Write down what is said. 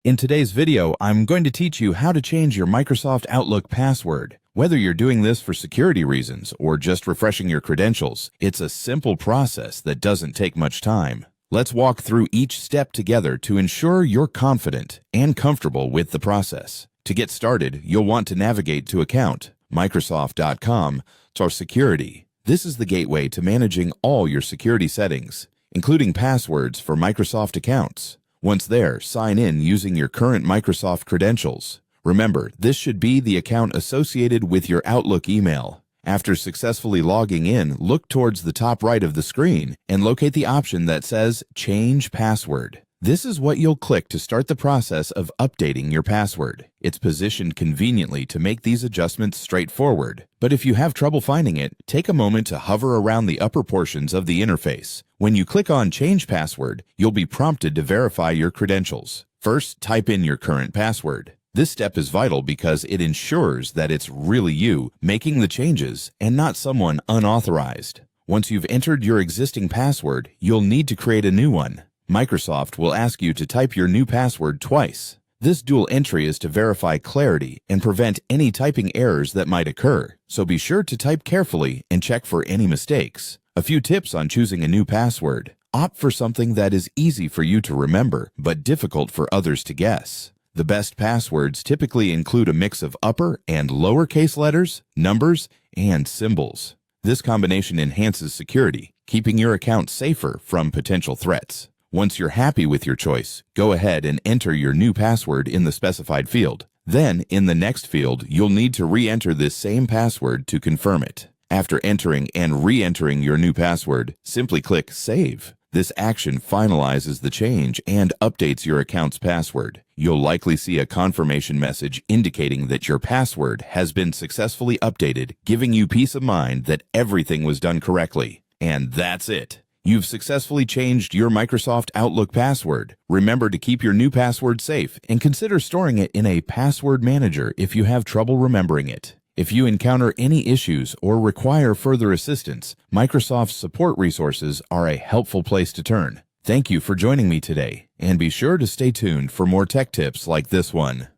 In today's video, I'm going to teach you how to change your Microsoft Outlook password. Whether you're doing this for security reasons or just refreshing your credentials, it's a simple process that doesn't take much time. Let's walk through each step together to ensure you're confident and comfortable with the process. To get started, you'll want to navigate to Account, Microsoft.com/security. This is the gateway to managing all your security settings, including passwords for Microsoft accounts. Once there, sign in using your current Microsoft credentials. Remember, this should be the account associated with your Outlook email. After successfully logging in, look towards the top right of the screen and locate the option that says Change Password. This is what you'll click to start the process of updating your password. It's positioned conveniently to make these adjustments straightforward. But if you have trouble finding it, take a moment to hover around the upper portions of the interface. When you click on Change Password, you'll be prompted to verify your credentials. First, type in your current password. This step is vital because it ensures that it's really you making the changes and not someone unauthorized. Once you've entered your existing password, you'll need to create a new one. Microsoft will ask you to type your new password twice. This dual entry is to verify clarity and prevent any typing errors that might occur, so be sure to type carefully and check for any mistakes. A few tips on choosing a new password. Opt for something that is easy for you to remember, but difficult for others to guess. The best passwords typically include a mix of upper and lowercase letters, numbers, and symbols. This combination enhances security, keeping your account safer from potential threats. Once you're happy with your choice, go ahead and enter your new password in the specified field. Then, in the next field, you'll need to re-enter this same password to confirm it. After entering and re-entering your new password, simply click Save. This action finalizes the change and updates your account's password. You'll likely see a confirmation message indicating that your password has been successfully updated, giving you peace of mind that everything was done correctly. And that's it. You've successfully changed your Microsoft Outlook password. Remember to keep your new password safe and consider storing it in a password manager if you have trouble remembering it. If you encounter any issues or require further assistance, Microsoft's support resources are a helpful place to turn. Thank you for joining me today, and be sure to stay tuned for more tech tips like this one.